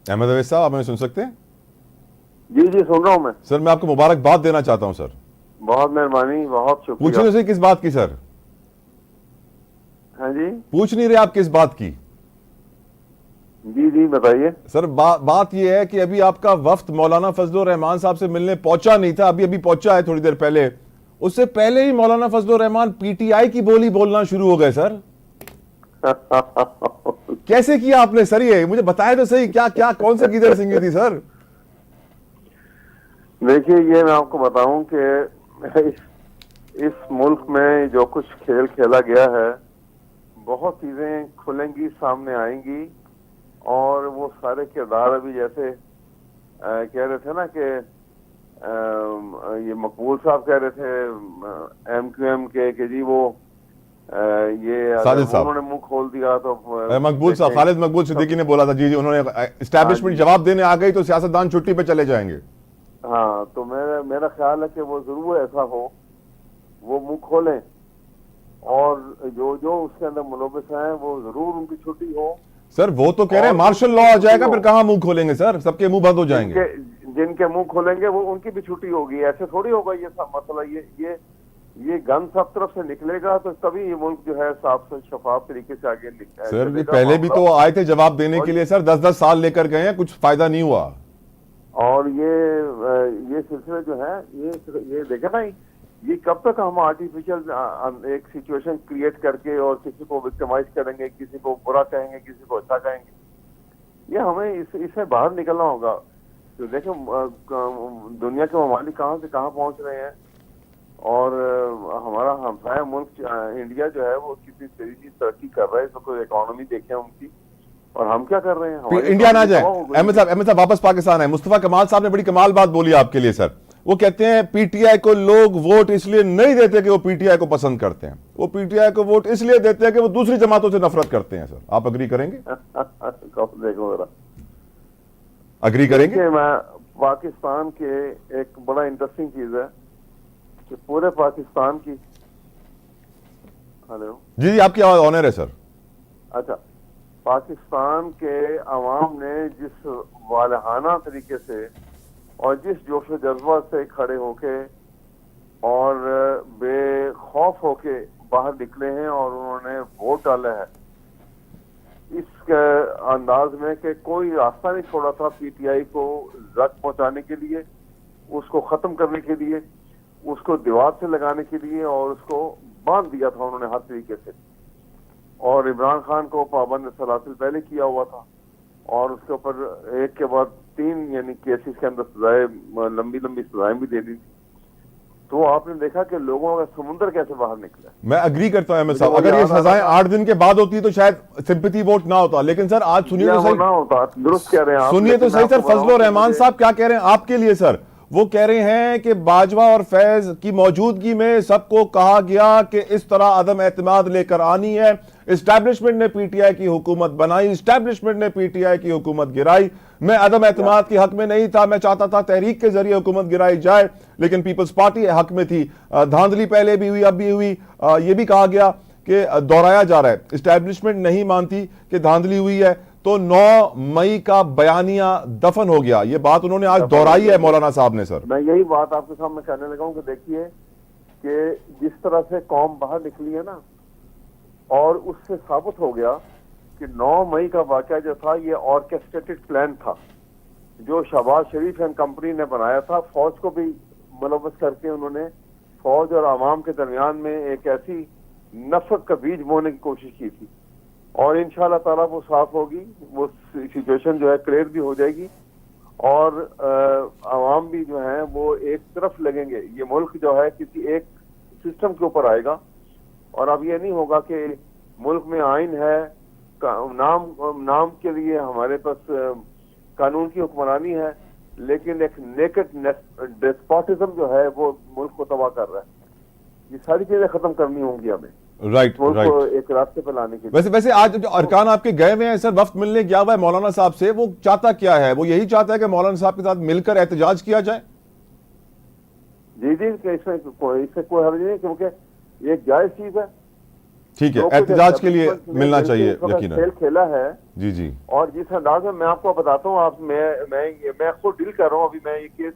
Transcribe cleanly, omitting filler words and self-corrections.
अहमद अवैस साहब, आप हमें सुन सकते हैं? जी जी, सुन रहा हूँ मैं। सर, मैं आपको मुबारकबाद देना चाहता हूं सर। बहुत मेहरबानी, बहुत शुक्रिया। पूछने से किस बात की सर? हाँ जी पूछ नहीं रहे आप किस बात की? जी जी, बताइए। सर, बात यह है कि अभी आपका वफ्द मौलाना फजलुर रहमान साहब से मिलने पहुंचा नहीं था, अभी अभी पहुंचा है थोड़ी देर पहले। उससे पहले ही मौलाना फजलुर रहमान पीटीआई की बोली बोलना शुरू हो गए सर। कैसे किया आपने सर? ये मुझे बताया तो सही, क्या क्या कौन सा गीदड़ सिंगी थी सर? देखिए, ये मैं आपको बताऊं कि इस मुल्क में जो कुछ खेल खेला गया है, बहुत चीजें खुलेंगी, सामने आएंगी। और वो सारे किरदार अभी जैसे कह रहे थे ना कि ये मकबूल साहब कह रहे थे MQM के कि जी वो ये अगर साजिद वो साहब, उन्होंने मुंह खोल दिया तो मकबूल साहब, खालिद मकबूल सिद्दीकी ने बोला था। जी जी, उन्होंने हाँ एस्टैब्लिशमेंट जी। जवाब देने आ गई तो सियासतदान छुट्टी पे चले जाएंगे। हाँ, तो मेरा ख्याल है कि वो जरूर ऐसा हो, वो मुंह खोलें और जो जो उसके अंदर मुलविस हैं वो जरूर उनकी छुट्टी हो। सर, वो तो कह रहे हैं और मार्शल लॉ आ जाएगा, फिर कहां मुंह खोलेंगे सर? सबके मुंह बंद हो जाएंगे। जिनके मुंह खोलेंगे वो उनकी भी छुट्टी होगी। ऐसे थोड़ी होगा ये सब मसला। ये गन सब तरफ से निकलेगा तो तभी ये मुल्क जो है साफ शफाफ तरीके से आगे सर, ये चलेगा पहले भी मामला। तो आए थे जवाब देने और के लिए सर, 10-10 साल लेकर गए हैं, कुछ फायदा नहीं हुआ। और ये सिलसिले जो है, ये देखे ना, ये कब तक हम आर्टिफिशियल एक सिचुएशन क्रिएट करके और किसी को विक्टिमाइज करेंगे, किसी को बुरा कहेंगे, किसी को अच्छा कहेंगे। ये हमें इससे बाहर निकलना होगा। तो देखें दुनिया के ममालिक कहाँ से कहाँ पहुंच रहे हैं और हमारा हमसाया मुल्क इंडिया जो है वो कितनी तेजी से तरक्की कर रहा है। इसको कोई इकोनॉमी देखें उनकी, और हम क्या कर रहे हैं? हमारी इंडिया ना जाए। तबाह हो गई अहमद साहब वापस पाकिस्तान है। मुस्तफा कमाल साहब ने बड़ी कमाल बात बोली आपके लिए सर। वो कहते हैं पीटीआई को लोग वोट इसलिए नहीं देते कि वो पीटीआई को पसंद करते हैं, वो पीटीआई को वोट इसलिए देते हैं कि वो दूसरी जमातों से नफरत करते हैं। सर, आप अग्री करेंगे? देखो जरा, अग्री करेंगे? मैं पाकिस्तान के एक बड़ा इंटरेस्टिंग चीज है कि पूरे पाकिस्तान की। हेलो जी जी, आपकी आवाज ऑनर है सर। अच्छा, पाकिस्तान के अवाम ने जिस वालहाना तरीके से और जिस जोश व जज्बा से खड़े होके और बेखौफ होके बाहर निकले हैं और उन्होंने वोट डाला है, इस अंदाज में कि कोई रास्ता नहीं छोड़ा था पीटीआई को जख्म पहुंचाने के लिए, उसको खत्म करने के लिए, उसको दीवार से लगाने के लिए, और उसको बांध दिया था उन्होंने हर तरीके से। और इमरान खान को पाबंद सलासिल पहले किया हुआ था और उसके ऊपर एक के बाद 3 यानी केसेस के अंदर सजाएं, लंबी लंबी सजाएं भी दे दी। तो आपने देखा कि लोगों का समुद्र कैसे बाहर निकला। मैं अग्री करता हूं अहमद साहब, अगर ये सजाएं 8 दिन के बाद होती तो शायद सिंपैथी वोट ना होता। लेकिन सर, आज सुनिए तो सही, ना होता, दुरुस्त कह रहे हैं आप। सुनिए तो सही सर, फजलुर रहमान साहब क्या कह रहे हैं आपके लिए सर। वो कह रहे हैं कि बाजवा और फैज की मौजूदगी में सबको कहा गया कि इस तरह अदम एतमाद लेकर आनी है। इस्टेब्लिशमेंट ने पीटीआई की हुकूमत बनाई, इस्टेब्लिशमेंट ने पीटीआई की हुकूमत गिराई। मैं अदम एतमाद के हक में नहीं था, मैं चाहता था तहरीक के जरिए हुकूमत गिराई जाए, लेकिन पीपल्स पार्टी हक में थी। धांधली पहले भी हुई, अब भी हुई। यह भी कहा गया कि दोहराया जा रहा है, इस्टेब्लिशमेंट नहीं मानती कि धांधली हुई है, तो 9 मई का बयानिया दफन हो गया। ये बात उन्होंने आज दोहराई है मौलाना साहब ने। सर, मैं यही बात आपके सामने कहने लगा हूं कि देखिए कि जिस तरह से कौम बाहर निकली है ना, और उससे साबित हो गया कि 9 मई का वाकया जो था ये ऑर्केस्ट्रेटेड प्लान था, जो शहबाज शरीफ एंड कंपनी ने बनाया था। फौज को भी मुलव्वस करके उन्होंने फौज और आवाम के दरमियान में एक ऐसी नफरत का बीज बोने की कोशिश की थी। और इंशाअल्लाह ताला वो साफ होगी, वो सिचुएशन जो है क्लियर भी हो जाएगी और आवाम भी जो है वो एक तरफ लगेंगे। ये मुल्क जो है किसी एक सिस्टम के ऊपर आएगा। और अब ये नहीं होगा कि मुल्क में आइन है, नाम के लिए हमारे पास कानून की हुक्मरानी है, लेकिन एक नेकेड डेस्पोटिज्म जो है वो मुल्क को तबाह कर रहा है। ये सारी चीजें खत्म करनी होंगी हमें, राइट मुल्क राइट। को एक रास्ते पर लाने के लिए। वैसे आज जो अरकान आपके गए हुए हैं सर, वफ्द मिलने गया हुआ है मौलाना साहब से, वो चाहता क्या है? वो यही चाहता है कि मौलाना साहब के साथ मिलकर एहतजाज किया जाए। जी जी, इसमें कोई हर्ज नहीं, क्योंकि ये एक जायज चीज है। ठीक है, जो कुछ एहतजाज के लिए establishment ने मिलना मिलके चाहिए इस वक्त यकीनन। खेल खेला है, जी जी। और जिस अंदाज में मैं आपको बताता हूँ, आप मैं खुद डील कर रहा हूँ, अभी मैं ये केस